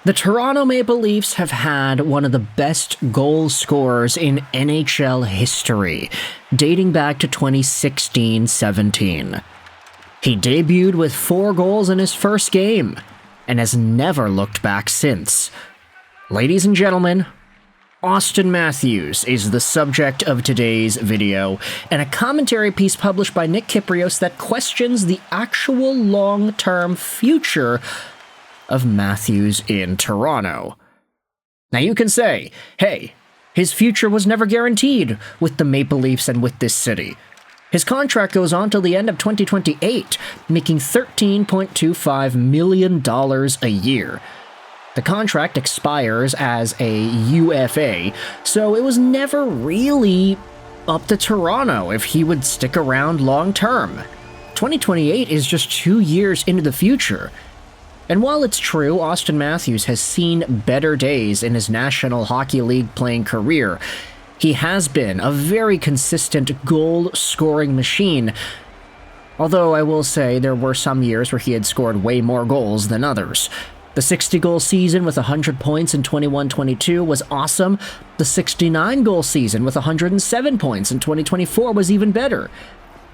The Toronto Maple Leafs have had one of the best goal scorers in NHL history, dating back to 2016-17. He debuted with 4 goals in his first game, and has never looked back since. Ladies and gentlemen, Auston Matthews is the subject of today's video, and a commentary piece published by Nick Kypreos that questions the actual long-term future of Matthews in Toronto. Now you can say, hey, his future was never guaranteed with the Maple Leafs and with this city. His contract goes on till the end of 2028, making $13.25 million a year. The contract expires as a UFA, so it was never really up to Toronto if he would stick around long term. 2028 is just 2 years into the future. And while it's true Auston Matthews has seen better days in his National Hockey League playing career, he has been a very consistent goal-scoring machine, although I will say there were some years where he had scored way more goals than others. The 60-goal season with 100 points in 21-22 was awesome. The 69-goal season with 107 points in 2024 was even better.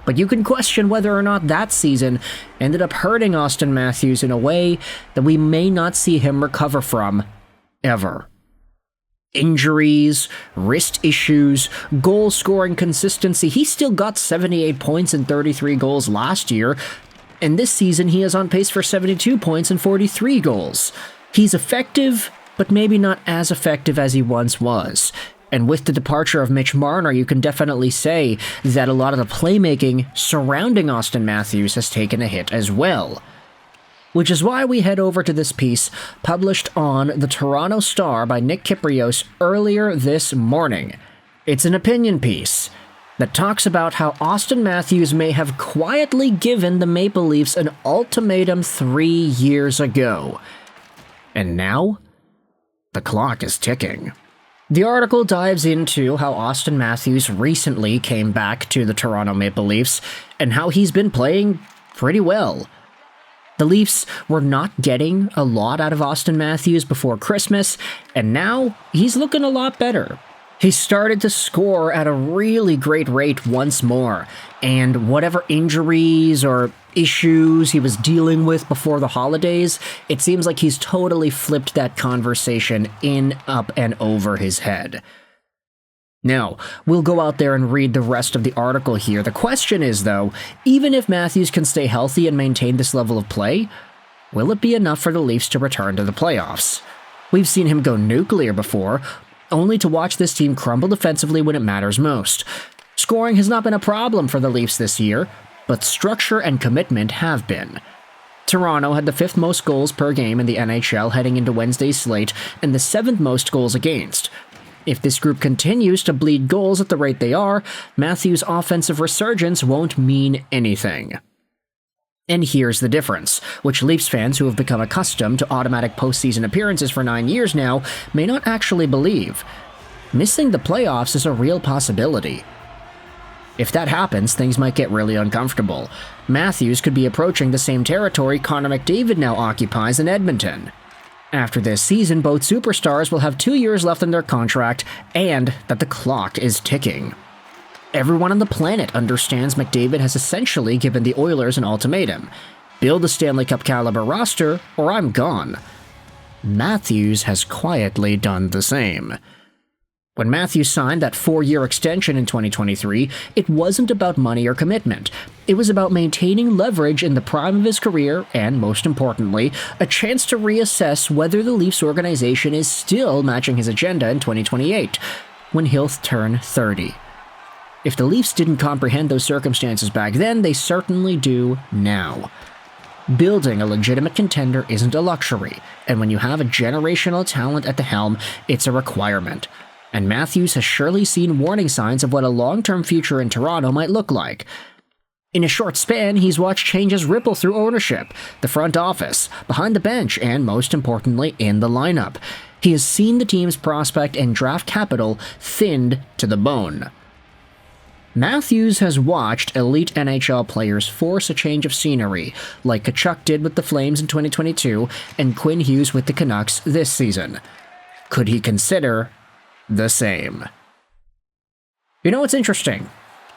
But you can question whether or not that season ended up hurting Auston Matthews in a way that we may not see him recover from, ever. Injuries, wrist issues, goal-scoring consistency. He still got 78 points and 33 goals last year, and this season he is on pace for 72 points and 43 goals. He's effective, but maybe not as effective as he once was. And with the departure of Mitch Marner, you can definitely say that a lot of the playmaking surrounding Auston Matthews has taken a hit as well. Which is why we head over to this piece published on the Toronto Star by Nick Kypreos earlier this morning. It's an opinion piece that talks about how Auston Matthews may have quietly given the Maple Leafs an ultimatum 3 years ago. And now, the clock is ticking. The article dives into how Auston Matthews recently came back to the Toronto Maple Leafs and how he's been playing pretty well. The Leafs were not getting a lot out of Auston Matthews before Christmas, and now he's looking a lot better. He started to score at a really great rate once more, and whatever injuries or issues he was dealing with before the holidays, it seems like he's totally flipped that conversation in, up, and over his head. Now, we'll go out there and read the rest of the article here. The question is, though, even if Matthews can stay healthy and maintain this level of play, will it be enough for the Leafs to return to the playoffs? We've seen him go nuclear before, only to watch this team crumble defensively when it matters most. Scoring has not been a problem for the Leafs this year, but structure and commitment have been. Toronto had the 5th most goals per game in the NHL heading into Wednesday's slate, and the 7th most goals against. If this group continues to bleed goals at the rate they are, Matthews' offensive resurgence won't mean anything. And here's the difference, which Leafs fans who have become accustomed to automatic postseason appearances for 9 years now may not actually believe. Missing the playoffs is a real possibility. If that happens, things might get really uncomfortable. Matthews could be approaching the same territory Connor McDavid now occupies in Edmonton. After this season, both superstars will have 2 years left in their contract, and that the clock is ticking. Everyone on the planet understands McDavid has essentially given the Oilers an ultimatum. Build a Stanley Cup caliber roster, or I'm gone. Matthews has quietly done the same. When Matthews signed that 4-year extension in 2023, it wasn't about money or commitment. It was about maintaining leverage in the prime of his career and, most importantly, a chance to reassess whether the Leafs organization is still matching his agenda in 2028, when he'll turn 30. If the Leafs didn't comprehend those circumstances back then, they certainly do now. Building a legitimate contender isn't a luxury, and when you have a generational talent at the helm, it's a requirement. And Matthews has surely seen warning signs of what a long-term future in Toronto might look like. In a short span, he's watched changes ripple through ownership, the front office, behind the bench, and most importantly, in the lineup. He has seen the team's prospect and draft capital thinned to the bone. Matthews has watched elite NHL players force a change of scenery, like Tkachuk did with the Flames in 2022 and Quinn Hughes with the Canucks this season. Could he consider the same? You know what's interesting?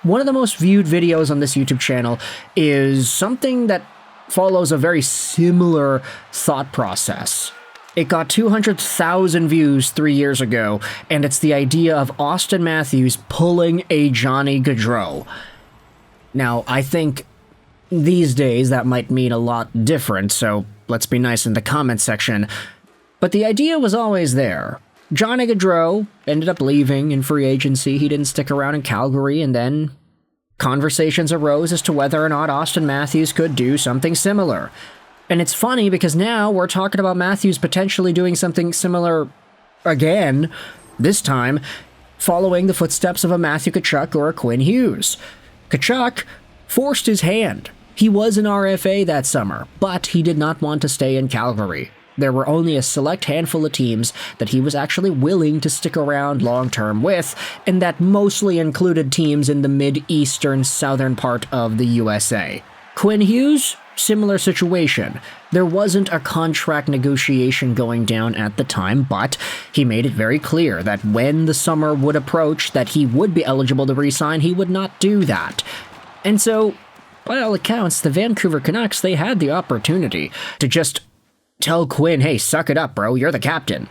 One of the most viewed videos on this YouTube channel is something that follows a very similar thought process. It got 200,000 views 3 years ago, and it's the idea of Auston Matthews pulling a Johnny Gaudreau. Now, I think these days that might mean a lot different, so let's be nice in the comment section. But the idea was always there. Johnny Gaudreau ended up leaving in free agency. He didn't stick around in Calgary, and then conversations arose as to whether or not Auston Matthews could do something similar. And it's funny because now we're talking about Matthews potentially doing something similar again, this time following the footsteps of a Matthew Tkachuk or a Quinn Hughes. Tkachuk forced his hand. He was an RFA that summer, but he did not want to stay in Calgary. There were only a select handful of teams that he was actually willing to stick around long-term with, and that mostly included teams in the mid-eastern southern part of the USA. Quinn Hughes? Similar situation. There wasn't a contract negotiation going down at the time, but he made it very clear that when the summer would approach that he would be eligible to re-sign, he would not do that. And so, by all accounts, the Vancouver Canucks, they had the opportunity to just tell Quinn, hey, suck it up, bro, you're the captain.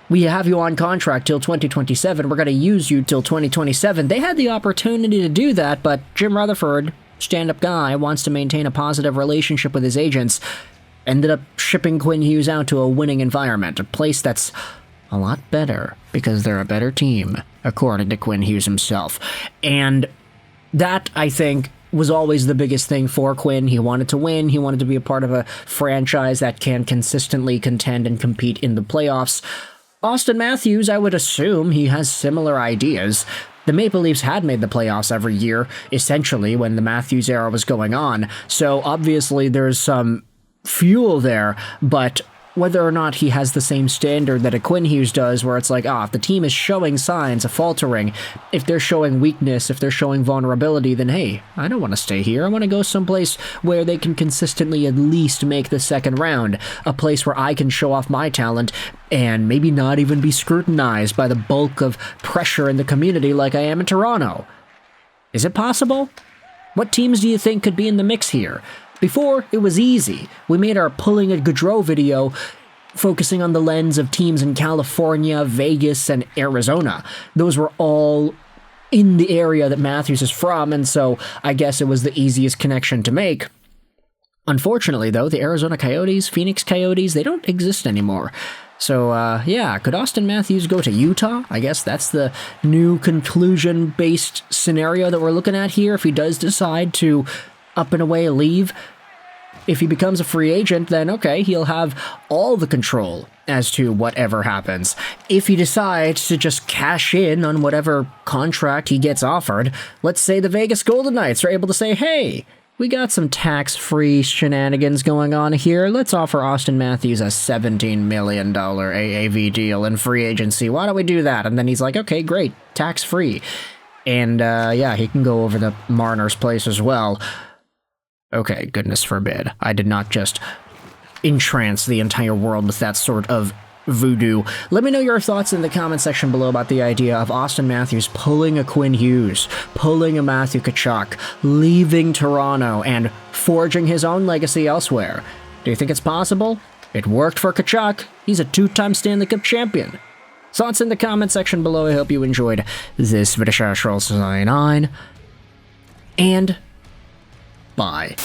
We have you on contract till 2027, we're going to use you till 2027. They had the opportunity to do that, but Jim Rutherford, stand-up guy, wants to maintain a positive relationship with his agents, ended up shipping Quinn Hughes out to a winning environment, a place that's a lot better, because they're a better team, according to Quinn Hughes himself. And that, I think, was always the biggest thing for Quinn. He wanted to win, he wanted to be a part of a franchise that can consistently contend and compete in the playoffs. Auston Matthews, I would assume he has similar ideas. The Maple Leafs had made the playoffs every year, essentially, when the Matthews era was going on, so obviously there's some fuel there, but whether or not he has the same standard that a Quinn Hughes does, where it's like, if the team is showing signs of faltering, if they're showing weakness, if they're showing vulnerability, then hey, I don't want to stay here. I want to go someplace where they can consistently at least make the second round, a place where I can show off my talent and maybe not even be scrutinized by the bulk of pressure in the community like I am in Toronto. Is it possible? What teams do you think could be in the mix here? Before, it was easy. We made our Pulling a Gaudreau video focusing on the lens of teams in California, Vegas, and Arizona. Those were all in the area that Matthews is from, and so I guess it was the easiest connection to make. Unfortunately, though, the Arizona Coyotes, Phoenix Coyotes, they don't exist anymore. So, could Auston Matthews go to Utah? I guess that's the new conclusion-based scenario that we're looking at here if he does decide to up and away leave. If he becomes a free agent, then okay, he'll have all the control as to whatever happens. If he decides to just cash in on whatever contract he gets offered, let's say the Vegas Golden Knights are able to say, hey, we got some tax-free shenanigans going on here. Let's offer Auston Matthews a $17 million AAV deal in free agency. Why don't we do that? And then he's like, okay, great, tax-free. And he can go over to Marner's place as well. Okay, goodness forbid. I did not just entrance the entire world with that sort of voodoo. Let me know your thoughts in the comment section below about the idea of Auston Matthews pulling a Quinn Hughes, pulling a Matthew Tkachuk, leaving Toronto, and forging his own legacy elsewhere. Do you think it's possible? It worked for Tkachuk. He's a two-time Stanley Cup champion. Thoughts in the comment section below. I hope you enjoyed this video. And bye.